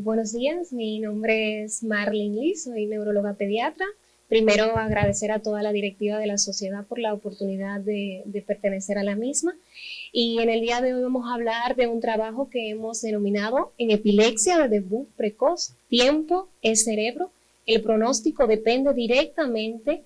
Buenos días, mi nombre es Marlene Lee, soy neuróloga pediatra. Primero agradecer a toda la directiva de la sociedad por la oportunidad de pertenecer a la misma. Y en el día de hoy vamos a hablar de un trabajo que hemos denominado en epilepsia de debut precoz, tiempo es cerebro. El pronóstico depende directamente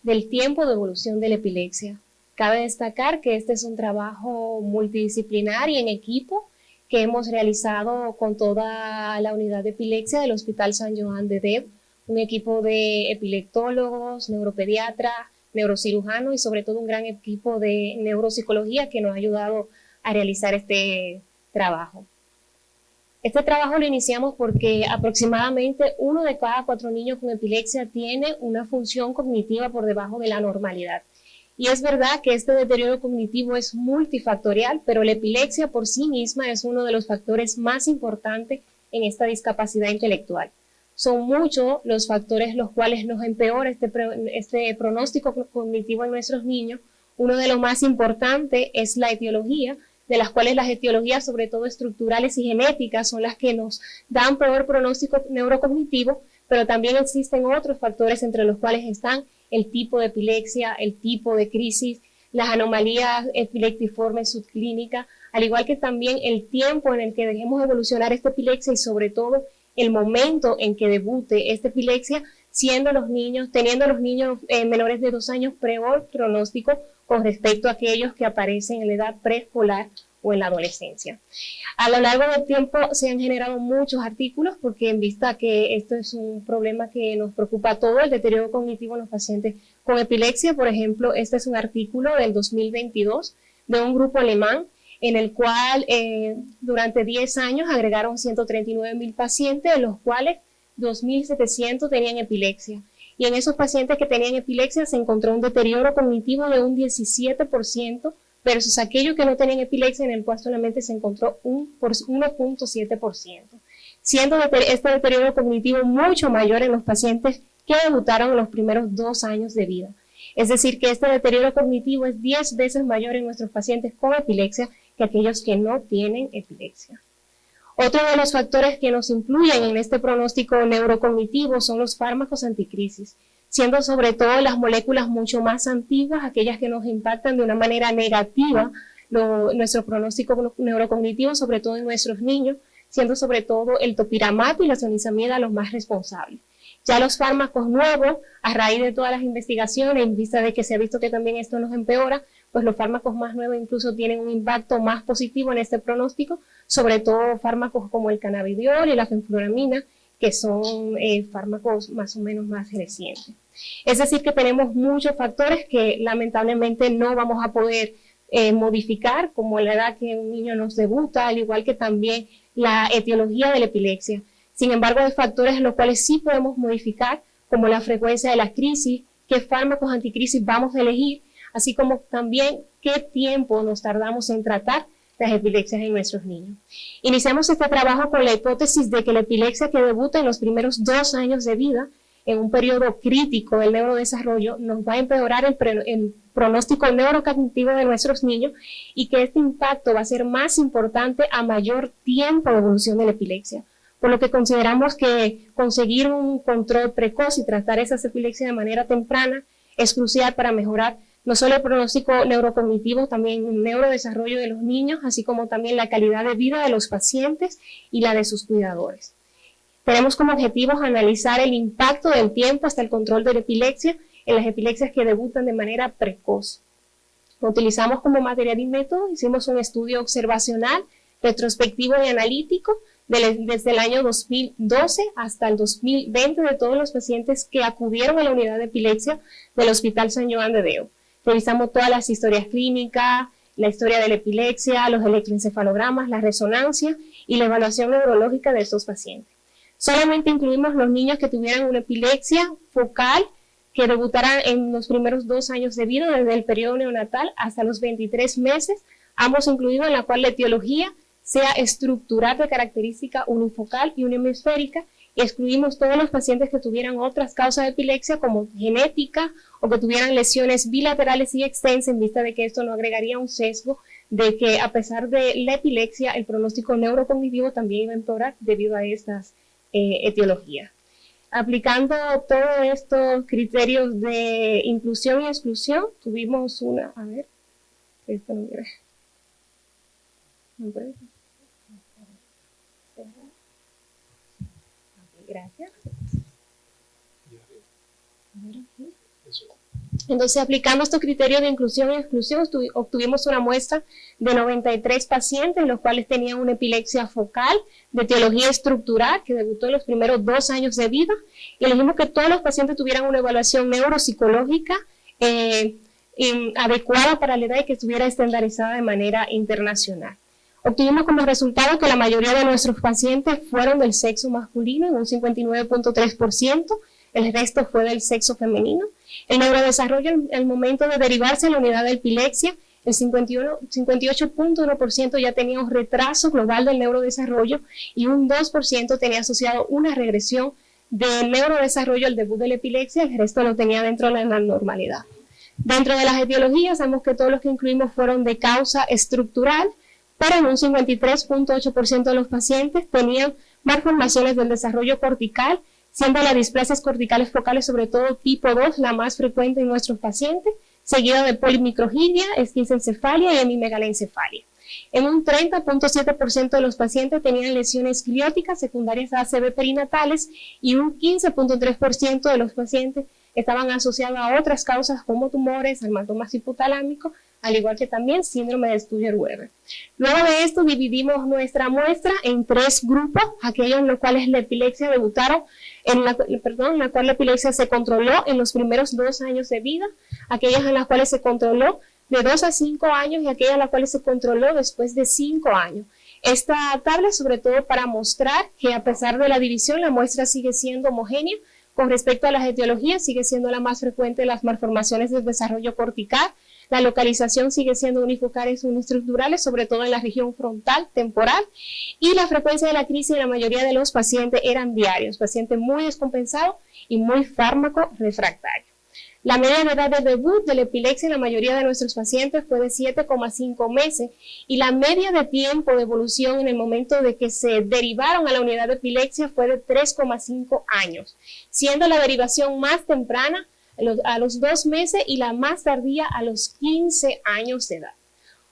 del tiempo de evolución de la epilepsia. Cabe destacar que este es un trabajo multidisciplinar y en equipo que hemos realizado con toda la unidad de epilepsia del Hospital San Joan de Déu, un equipo de epileptólogos, neuropediatras, neurocirujanos y sobre todo un gran equipo de neuropsicología que nos ha ayudado a realizar este trabajo. Este trabajo lo iniciamos porque aproximadamente 1 de cada 4 niños con epilepsia tiene una función cognitiva por debajo de la normalidad. Y es verdad que este deterioro cognitivo es multifactorial, pero la epilepsia por sí misma es uno de los factores más importantes en esta discapacidad intelectual. Son muchos los factores los cuales nos empeora este pronóstico cognitivo en nuestros niños. Uno de los más importantes es la etiología, de las cuales las etiologías, sobre todo estructurales y genéticas, son las que nos dan peor pronóstico neurocognitivo, pero también existen otros factores entre los cuales están el tipo de epilepsia, el tipo de crisis, las anomalías epileptiformes subclínicas, al igual que también el tiempo en el que dejemos evolucionar esta epilepsia y sobre todo el momento en que debute esta epilepsia, teniendo los niños menores de 2 años peor pronóstico con respecto a aquellos que aparecen en la edad preescolar o en la adolescencia. A lo largo del tiempo se han generado muchos artículos porque en vista que esto es un problema que nos preocupa a todos, el deterioro cognitivo en los pacientes con epilepsia. Por ejemplo, este es un artículo del 2022 de un grupo alemán en el cual durante 10 años agregaron 139.000 pacientes, de los cuales 2.700 tenían epilepsia. Y en esos pacientes que tenían epilepsia se encontró un deterioro cognitivo de un 17%, versus aquellos que no tenían epilepsia, en el cual solamente se encontró un 1.7%, siendo este deterioro cognitivo mucho mayor en los pacientes que debutaron en los primeros 2 años de vida. Es decir, que este deterioro cognitivo es 10 veces mayor en nuestros pacientes con epilepsia que aquellos que no tienen epilepsia. Otro de los factores que nos influyen en este pronóstico neurocognitivo son los fármacos anticrisis, siendo sobre todo las moléculas mucho más antiguas, aquellas que nos impactan de una manera negativa nuestro pronóstico neurocognitivo, sobre todo en nuestros niños, siendo sobre todo el topiramato y la zonisamida los más responsables. Ya los fármacos nuevos, a raíz de todas las investigaciones, en vista de que se ha visto que también esto nos empeora, pues los fármacos más nuevos incluso tienen un impacto más positivo en este pronóstico, sobre todo fármacos como el cannabidiol y la fenfluramina, que son fármacos más o menos más recientes. Es decir, que tenemos muchos factores que lamentablemente no vamos a poder modificar, como la edad que un niño nos debuta, al igual que también la etiología de la epilepsia. Sin embargo, hay factores en los cuales sí podemos modificar, como la frecuencia de las crisis, qué fármacos anticrisis vamos a elegir, así como también qué tiempo nos tardamos en tratar las epilepsias en nuestros niños. Iniciamos este trabajo con la hipótesis de que la epilepsia que debuta en los primeros 2 años de vida, en un periodo crítico del neurodesarrollo, nos va a empeorar el pronóstico neurocognitivo de nuestros niños y que este impacto va a ser más importante a mayor tiempo de evolución de la epilepsia. Por lo que consideramos que conseguir un control precoz y tratar esas epilepsias de manera temprana es crucial para mejorar no solo el pronóstico neurocognitivo, también el neurodesarrollo de los niños, así como también la calidad de vida de los pacientes y la de sus cuidadores. Tenemos como objetivos analizar el impacto del tiempo hasta el control de la epilepsia en las epilepsias que debutan de manera precoz. Lo utilizamos como material y método, hicimos un estudio observacional, retrospectivo y analítico desde el año 2012 hasta el 2020 de todos los pacientes que acudieron a la unidad de epilepsia del Hospital San Joan de Déu. Revisamos todas las historias clínicas, la historia de la epilepsia, los electroencefalogramas, la resonancia y la evaluación neurológica de estos pacientes. Solamente incluimos los niños que tuvieran una epilepsia focal que debutaran en los primeros 2 años de vida, desde el periodo neonatal hasta los 23 meses, ambos incluidos, en la cual la etiología sea estructural de característica unifocal y unihemisférica, y excluimos todos los pacientes que tuvieran otras causas de epilepsia como genética o que tuvieran lesiones bilaterales y extensas, en vista de que esto no agregaría un sesgo de que a pesar de la epilepsia, el pronóstico neurocognitivo también iba a empeorar debido a estas etiologías. Aplicando todos estos criterios de inclusión y exclusión, tuvimos una, a ver, esto no quiere. Gracias. Entonces, aplicando estos criterios de inclusión y exclusión, obtuvimos una muestra de 93 pacientes, los cuales tenían una epilepsia focal de etiología estructural, que debutó en los primeros 2 años de vida, y elegimos que todos los pacientes tuvieran una evaluación neuropsicológica adecuada para la edad y que estuviera estandarizada de manera internacional. Obtuvimos como resultado que la mayoría de nuestros pacientes fueron del sexo masculino, en un 59.3%, el resto fue del sexo femenino. El neurodesarrollo al momento de derivarse a la unidad de epilepsia, el 58.1% ya tenía un retraso global del neurodesarrollo y un 2% tenía asociado una regresión del neurodesarrollo al debut de la epilepsia, el resto lo tenía dentro de la normalidad. Dentro de las etiologías, sabemos que todos los que incluimos fueron de causa estructural, pero en un 53.8% de los pacientes tenían malformaciones del desarrollo cortical, siendo las displasias corticales focales, sobre todo tipo 2, la más frecuente en nuestros pacientes, seguida de polimicrogyria, esquistoencefalia y hemimegalencefalia. En un 30.7% de los pacientes tenían lesiones escleróticas secundarias a ACV perinatales y un 15.3% de los pacientes estaban asociados a otras causas como tumores, hematomas hipotalámicos, al igual que también síndrome de Stewart-Weber. Luego de esto dividimos nuestra muestra en 3 grupos, aquellos en los cuales la epilepsia debutaron, en la cual la epilepsia se controló en los primeros 2 años de vida, aquellas en las cuales se controló de 2 a 5 años y aquellas en las cuales se controló después de 5 años. Esta tabla es sobre todo para mostrar que a pesar de la división, la muestra sigue siendo homogénea. Con respecto a las etiologías, sigue siendo la más frecuente las malformaciones del desarrollo cortical. La localización sigue siendo unifocales, uniestructurales, sobre todo en la región frontal, temporal, y la frecuencia de la crisis en la mayoría de los pacientes eran diarios, pacientes muy descompensados y muy fármaco refractarios. La media de edad de debut de la epilepsia en la mayoría de nuestros pacientes fue de 7,5 meses y la media de tiempo de evolución en el momento de que se derivaron a la unidad de epilepsia fue de 3,5 años, siendo la derivación más temprana a los 2 meses y la más tardía a los 15 años de edad.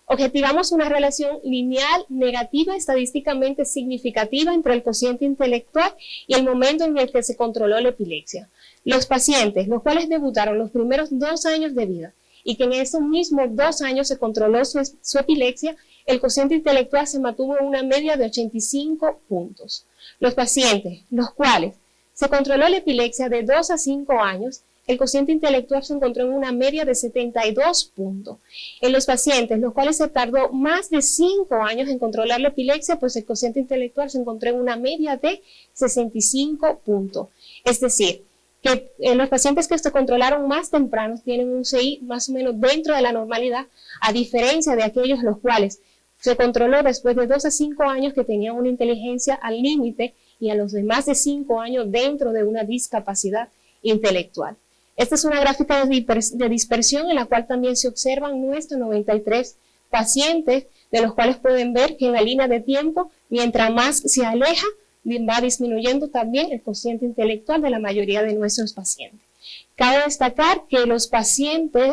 Objetivamos una relación lineal negativa estadísticamente significativa entre el cociente intelectual y el momento en el que se controló la epilepsia. Los pacientes, los cuales debutaron los primeros 2 años de vida y que en esos mismos 2 años se controló su epilepsia, el cociente intelectual se mantuvo en una media de 85 puntos. Los pacientes, los cuales se controló la epilepsia de 2 a 5 años, el cociente intelectual se encontró en una media de 72 puntos. En los pacientes, los cuales se tardó más de 5 años en controlar la epilepsia, pues el cociente intelectual se encontró en una media de 65 puntos. Es decir, que los pacientes que se controlaron más temprano tienen un CI más o menos dentro de la normalidad, a diferencia de aquellos los cuales se controló después de 2 a 5 años que tenían una inteligencia al límite y a los de más de 5 años dentro de una discapacidad intelectual. Esta es una gráfica de dispersión en la cual también se observan nuestros 93 pacientes, de los cuales pueden ver que en la línea de tiempo, mientras más se aleja, va disminuyendo también el cociente intelectual de la mayoría de nuestros pacientes. Cabe destacar que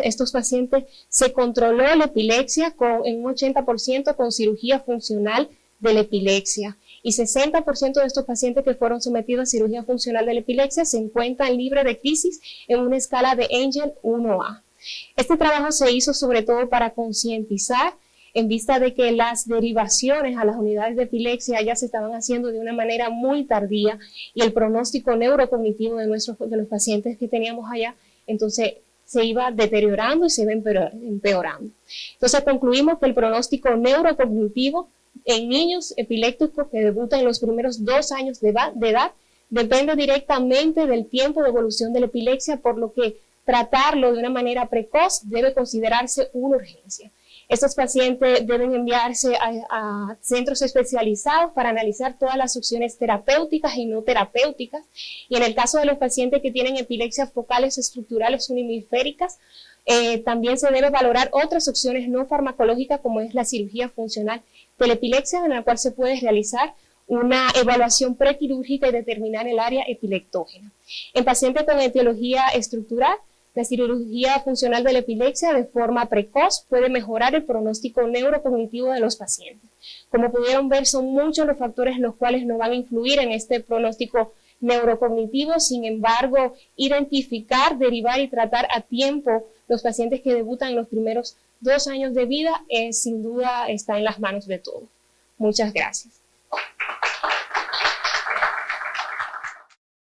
estos pacientes se controló la epilepsia en un 80% con cirugía funcional de la epilepsia y 60% de estos pacientes que fueron sometidos a cirugía funcional de la epilepsia se encuentran libres de crisis en una escala de Angel 1A. Este trabajo se hizo sobre todo para concientizar en vista de que las derivaciones a las unidades de epilepsia ya se estaban haciendo de una manera muy tardía y el pronóstico neurocognitivo de los pacientes que teníamos allá, entonces se iba deteriorando y se iba empeorando. Entonces concluimos que el pronóstico neurocognitivo en niños epilépticos que debutan en los primeros 2 años de edad depende directamente del tiempo de evolución de la epilepsia, por lo que tratarlo de una manera precoz debe considerarse una urgencia. Estos pacientes deben enviarse a centros especializados para analizar todas las opciones terapéuticas y no terapéuticas. Y en el caso de los pacientes que tienen epilepsias focales estructurales unihemisféricas, También se debe valorar otras opciones no farmacológicas como es la cirugía funcional de la epilepsia, en la cual se puede realizar una evaluación prequirúrgica y determinar el área epileptógena. En pacientes con etiología estructural, la cirugía funcional de la epilepsia de forma precoz puede mejorar el pronóstico neurocognitivo de los pacientes. Como pudieron ver, son muchos los factores los cuales no van a influir en este pronóstico neurocognitivo. Sin embargo, identificar, derivar y tratar a tiempo los pacientes que debutan en los primeros 2 años de vida sin duda está en las manos de todos. Muchas gracias.